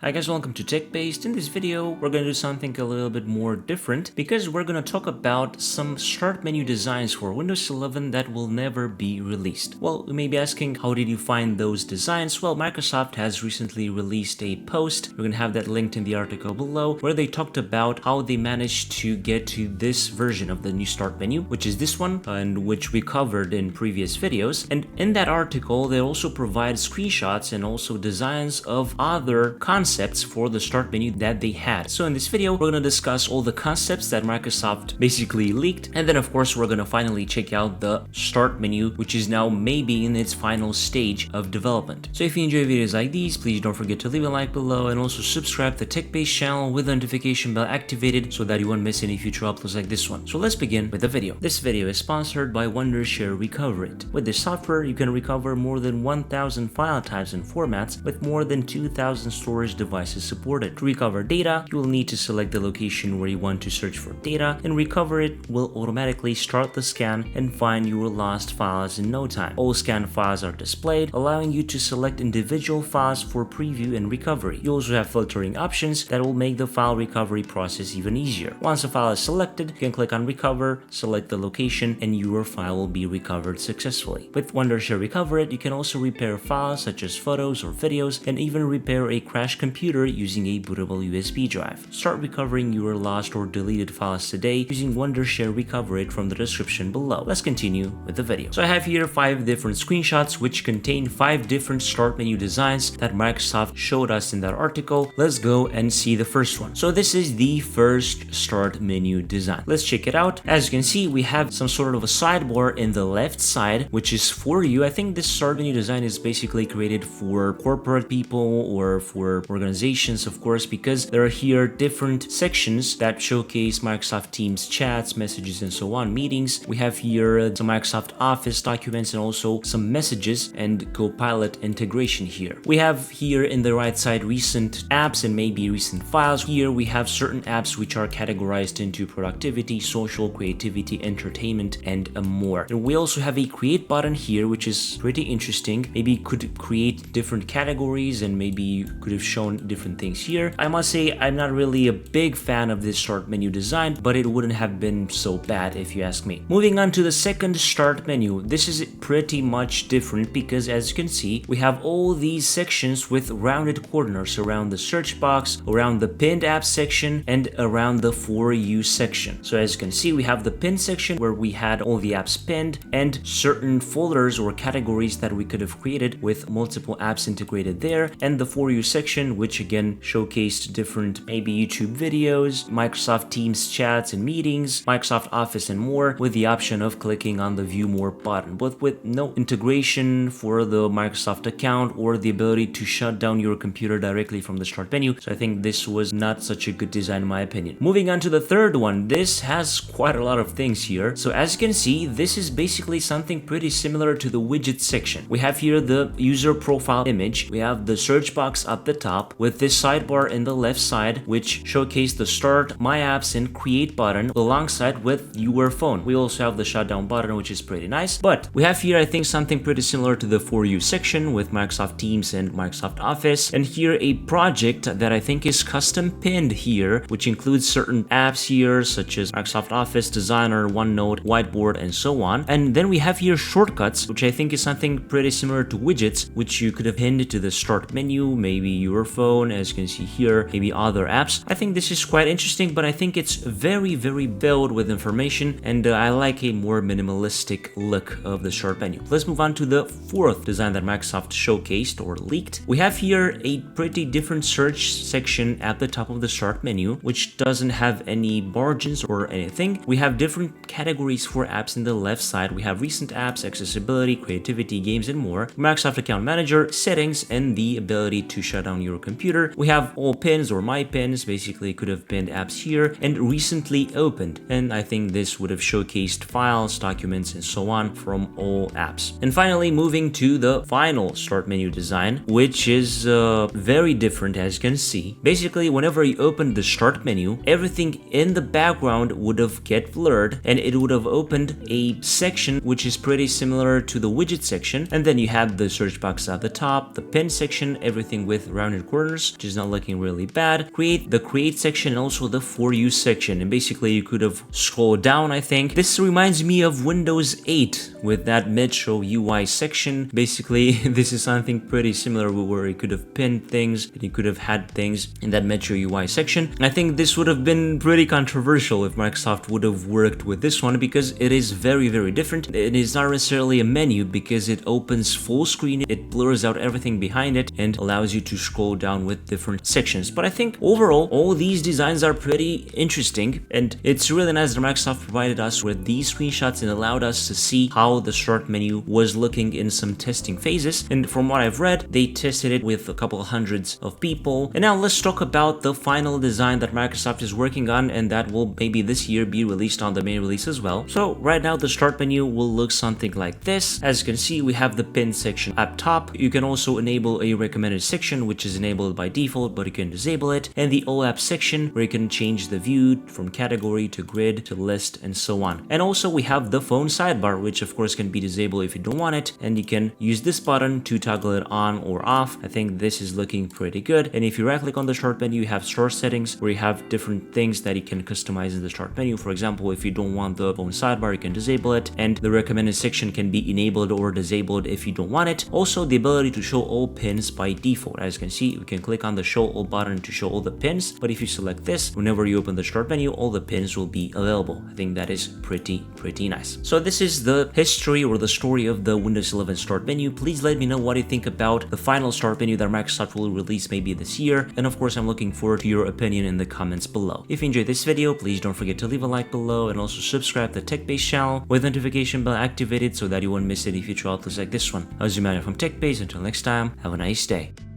Hi guys, welcome to TechBased. In this video, we're going to do something a little bit more different because we're going to talk about some start menu designs for Windows 11 that will never be released. Well, you may be asking, how did you find those designs? Well, Microsoft has recently released a post. We're going to have that linked in the article below where they talked about how they managed to get to this version of the new start menu, which is this one, and which we covered in previous videos. And in that article, they also provide screenshots and also designs of other concepts for the start menu that they had. So in this video, we're going to discuss all the concepts that Microsoft basically leaked, and then of course we're going to finally check out the start menu, which is now maybe in its final stage of development. So if you enjoy videos like these, please don't forget to leave a like below and also subscribe to the TechBased channel with the notification bell activated so that you won't miss any future uploads like this one. So let's begin with the video. This video is sponsored by Wondershare Recover It. With this software, you can recover more than 1,000 file types and formats with more than 2,000 storage devices supported. To recover data, you will need to select the location where you want to search for data, and Recover It will automatically start the scan and find your lost files in no time. All scanned files are displayed, allowing you to select individual files for preview and recovery. You also have filtering options that will make the file recovery process even easier. Once a file is selected, you can click on Recover, select the location, and your file will be recovered successfully. With Wondershare Recover It, you can also repair files such as photos or videos, and even repair a crashed computer using a bootable USB drive. Start recovering your lost or deleted files today using Wondershare Recover It from the description below. Let's continue with the video. So I have here 5 different screenshots which contain 5 different start menu designs that Microsoft showed us in that article. Let's go and see the first one. So this is the first start menu design. Let's check it out. As you can see, we have some sort of a sidebar in the left side, which is for you. I think this start menu design is basically created for corporate people or for organizations, of course, because there are here different sections that showcase Microsoft Teams chats, messages, and so on, meetings. We have here some Microsoft Office documents and also some messages and Copilot integration here. We have here in the right side recent apps and maybe recent files. Here we have certain apps which are categorized into productivity, social, creativity, entertainment, and more. And we also have a create button here, which is pretty interesting. Maybe you could create different categories and maybe you could have shown different things here. I must say I'm not really a big fan of this start menu design, but it wouldn't have been so bad if you ask me. Moving on to the second start menu. This is pretty much different because, as you can see, we have all these sections with rounded corners around the search box, around the pinned apps section, and around the for you section. So as you can see, we have the pinned section where we had all the apps pinned and certain folders or categories that we could have created with multiple apps integrated there, and the for you section, which again showcased different maybe YouTube videos, Microsoft Teams chats and meetings, Microsoft Office, and more, with the option of clicking on the view more button, but with no integration for the Microsoft account or the ability to shut down your computer directly from the start menu. So I think this was not such a good design in my opinion. Moving on to the third one. This has quite a lot of things here. So as you can see, this is basically something pretty similar to the widget section. We have here the user profile image. We have the search box at the top with this sidebar in the left side, which showcase the start, my apps, and create button alongside with your phone. We also have the shutdown button, which is pretty nice. But we have here, I think, something pretty similar to the for you section with Microsoft Teams and Microsoft Office. And here a project that I think is custom pinned here, which includes certain apps here, such as Microsoft Office, Designer, OneNote, Whiteboard, and so on. And then we have here shortcuts, which I think is something pretty similar to widgets, which you could have pinned to the start menu, maybe your phone, as you can see here, maybe other apps. I think this is quite interesting, but I think it's very filled with information, and I like a more minimalistic look of the start menu. Let's move on to the fourth design that Microsoft showcased or leaked. We have here a pretty different search section at the top of the start menu, which doesn't have any margins or anything. We have different categories for apps in the left side. We have recent apps, accessibility, creativity, games, and more. Microsoft Account Manager, settings, and the ability to shut down your computer. We have all pins or my pins, basically could have pinned apps here, and recently opened. And I think this would have showcased files, documents, and so on from all apps. And finally, moving to the final start menu design, which is very different, as you can see. Basically, whenever you open the start menu, everything in the background would have get blurred, and it would have opened a section which is pretty similar to the widget section. And then you have the search box at the top, the pin section, everything with rounded corners, which is not looking really bad. Create the create section and also the for you section. And basically you could have scrolled down, I think. This reminds me of Windows 8 with that Metro UI section. Basically, this is something pretty similar where you could have pinned things and you could have had things in that Metro UI section. I think this would have been pretty controversial if Microsoft would have worked with this one because it is very, very different. It is not necessarily a menu because it opens full screen, it blurs out everything behind it and allows you to scroll down with different sections. But I think overall, all these designs are pretty interesting, and it's really nice that Microsoft provided us with these screenshots and allowed us to see how the start menu was looking in some testing phases. And from what I've read, they tested it with a couple hundreds of people. And now let's talk about the final design that Microsoft is working on, and that will maybe this year be released on the main release as well. So right now the start menu will look something like this. As you can see, we have the pin section up top. You can also enable a recommended section, which is enabled by default, but you can disable it, and the all apps section where you can change the view from category to grid to list and so on. And also we have the phone sidebar, which of course can be disabled if you don't want it, and you can use this button to toggle it on or off. I think this is looking pretty good. And if you right click on the start menu, you have start settings where you have different things that you can customize in the start menu. For example, if you don't want the phone sidebar, you can disable it, and the recommended section can be enabled or disabled if you don't want it. Also, the ability to show all pins by default. As you can see, you can click on the show all button to show all the pins, but if you select this, whenever you open the start menu, all the pins will be available. I think that is pretty nice. So this is the history or the story of the Windows 11 start menu. Please let me know what you think about the final start menu that Microsoft will release maybe this year, and of course I'm looking forward to your opinion in the comments below. If you enjoyed this video, please don't forget to leave a like below and also subscribe to the TechBased channel with the notification bell activated so that you won't miss any future uploads like this one. I was Emmanuel from TechBased. Until next time, have a nice day.